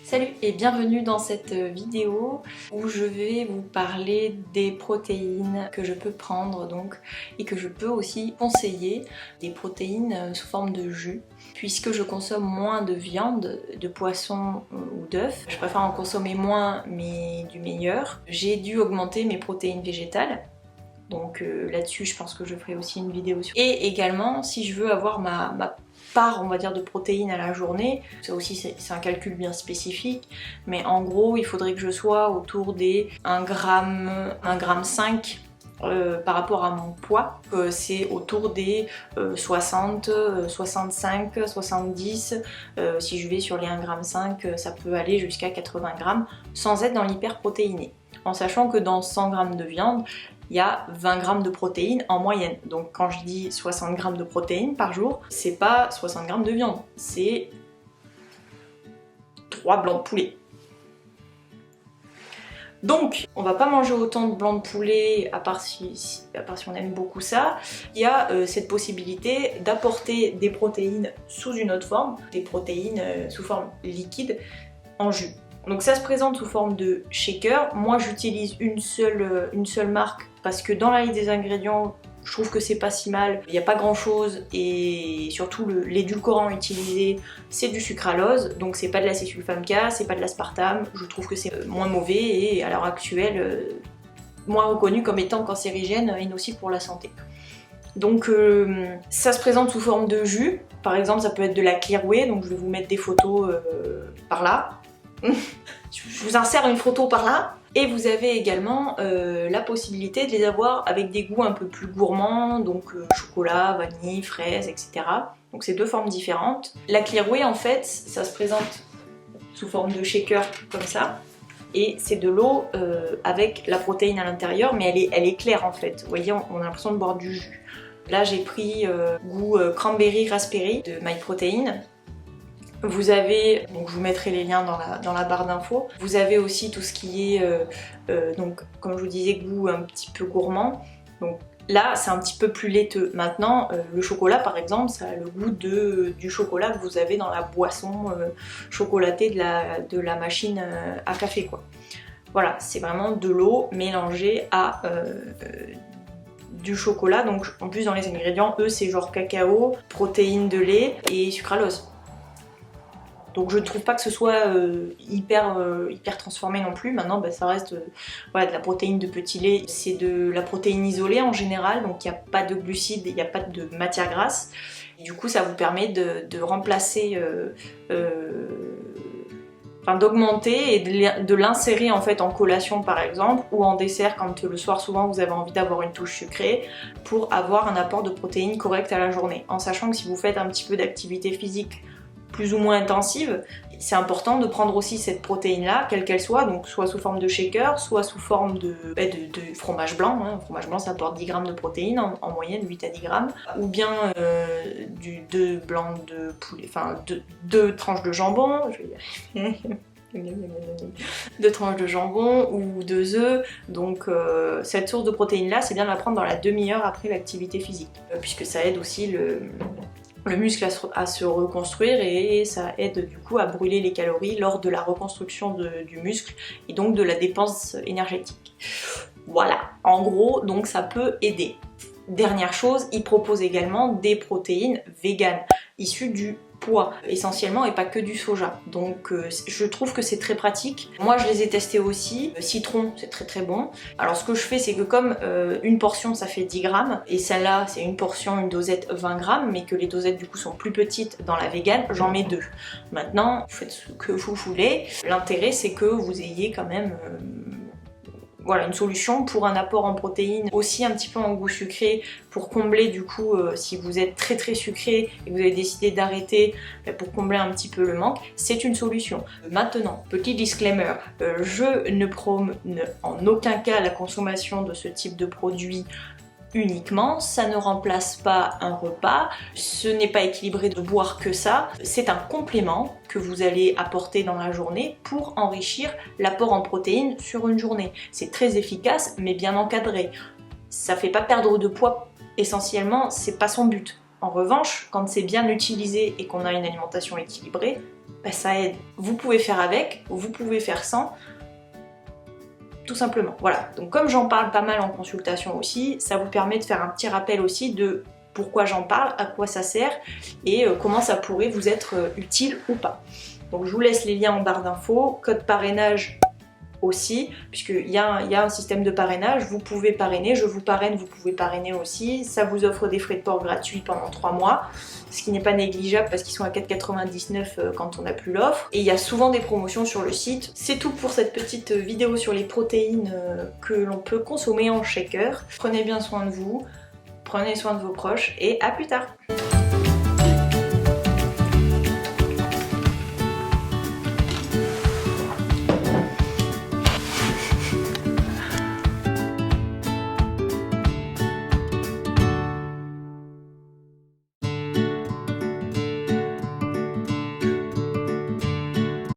Salut et bienvenue dans cette vidéo où je vais vous parler des protéines que je peux prendre et que je peux aussi conseiller, des protéines sous forme de jus. Puisque je consomme moins de viande, de poisson ou d'œufs, je préfère en consommer moins mais du meilleur. J'ai dû augmenter mes protéines végétales. Donc là-dessus, je pense que je ferai aussi une vidéo sur. Et également, si je veux avoir ma part, on va dire, de protéines à la journée, ça aussi c'est un calcul bien spécifique, mais en gros, il faudrait que je sois autour des 1 gramme, 1,5 gramme par rapport à mon poids. C'est autour des 60, 65, 70. Si je vais sur les 1,5 g, ça peut aller jusqu'à 80 grammes sans être dans l'hyperprotéiné. En sachant que dans 100 grammes de viande, il y a 20 grammes de protéines en moyenne. Donc quand je dis 60 grammes de protéines par jour, c'est pas 60 grammes de viande, c'est 3 blancs de poulet. Donc, on va pas manger autant de blancs de poulet, à part si on aime beaucoup ça. Il y a cette possibilité d'apporter des protéines sous une autre forme, des protéines sous forme liquide en jus. Donc ça se présente sous forme de shaker. Moi j'utilise une seule marque parce que dans la liste des ingrédients, je trouve que c'est pas si mal. Il n'y a pas grand chose et surtout l'édulcorant utilisé, c'est du sucralose. Donc c'est pas de l'acésulfame K, c'est pas de l'aspartame. Je trouve que c'est moins mauvais et à l'heure actuelle moins reconnu comme étant cancérigène et nocif pour la santé. Donc ça se présente sous forme de jus. Par exemple ça peut être de la Clearway, donc je vais vous mettre des photos par là. Je vous insère une photo par là. Et vous avez également la possibilité de les avoir avec des goûts un peu plus gourmands, donc chocolat, vanille, fraise, etc. Donc c'est deux formes différentes. La Clearway en fait, ça se présente sous forme de shaker comme ça. Et c'est de l'eau avec la protéine à l'intérieur, mais elle est claire en fait. Vous voyez, on a l'impression de boire du jus. Là j'ai pris goût cranberry raspberry de MyProtein. Vous avez, donc je vous mettrai les liens dans la barre d'infos. Vous avez aussi tout ce qui est, donc comme je vous disais, goût un petit peu gourmand. Donc là, c'est un petit peu plus laiteux. Maintenant, le chocolat par exemple, ça a le goût du chocolat que vous avez dans la boisson chocolatée de la machine à café, quoi. Voilà, c'est vraiment de l'eau mélangée à du chocolat. Donc en plus dans les ingrédients, eux c'est genre cacao, protéines de lait et sucralose. Donc je ne trouve pas que ce soit hyper transformé non plus. Maintenant ça reste voilà, de la protéine de petit lait. C'est de la protéine isolée en général, donc il n'y a pas de glucides, il n'y a pas de matière grasse. Et du coup ça vous permet de remplacer, d'augmenter et de l'insérer en fait en collation par exemple, ou en dessert quand le soir souvent vous avez envie d'avoir une touche sucrée, pour avoir un apport de protéines correct à la journée. En sachant que si vous faites un petit peu d'activité physique plus ou moins intensive, c'est important de prendre aussi cette protéine là, quelle qu'elle soit, donc soit sous forme de shaker, soit sous forme de fromage blanc. Le fromage blanc ça apporte 10 grammes de protéines en moyenne, 8 à 10 grammes, ou bien du 2 blancs de poulet, enfin 2 tranches de jambon, je vais y arriver. 2 tranches de jambon ou 2 œufs. Donc cette source de protéines là, c'est bien de la prendre dans la demi-heure après l'activité physique, puisque ça aide aussi le muscle à se reconstruire et ça aide du coup à brûler les calories lors de la reconstruction du muscle et donc de la dépense énergétique. Voilà, en gros, donc ça peut aider. Dernière chose, ils proposent également des protéines véganes issues du pois essentiellement et pas que du soja. Donc je trouve que c'est très pratique. Moi je les ai testés aussi. Citron, c'est très très bon. Alors ce que je fais, c'est que comme une portion ça fait 10 grammes et celle-là c'est une portion, une dosette 20 grammes, mais que les dosettes du coup sont plus petites dans la végane, j'en mets 2. Maintenant, vous faites ce que vous voulez. L'intérêt c'est que vous ayez quand même voilà, une solution pour un apport en protéines, aussi un petit peu en goût sucré, pour combler du coup, si vous êtes très très sucré et que vous avez décidé d'arrêter, pour combler un petit peu le manque, c'est une solution. Maintenant, petit disclaimer, je ne prône en aucun cas la consommation de ce type de produit uniquement, ça ne remplace pas un repas, ce n'est pas équilibré de boire que ça, c'est un complément que vous allez apporter dans la journée pour enrichir l'apport en protéines sur une journée. C'est très efficace mais bien encadré. Ça fait pas perdre de poids essentiellement, c'est pas son but. En revanche, quand c'est bien utilisé et qu'on a une alimentation équilibrée, bah, ça aide. Vous pouvez faire avec, vous pouvez faire sans, tout simplement. Voilà, donc comme j'en parle pas mal en consultation aussi, ça vous permet de faire un petit rappel aussi de pourquoi j'en parle, à quoi ça sert et comment ça pourrait vous être utile ou pas. Donc je vous laisse les liens en barre d'infos, code parrainage aussi, puisqu'il y a un système de parrainage, vous pouvez parrainer, je vous parraine, vous pouvez parrainer aussi, ça vous offre des frais de port gratuits pendant 3 mois, ce qui n'est pas négligeable parce qu'ils sont à 4,99 quand on n'a plus l'offre, et il y a souvent des promotions sur le site. C'est tout pour cette petite vidéo sur les protéines que l'on peut consommer en shaker. Prenez bien soin de vous, prenez soin de vos proches, et à plus tard.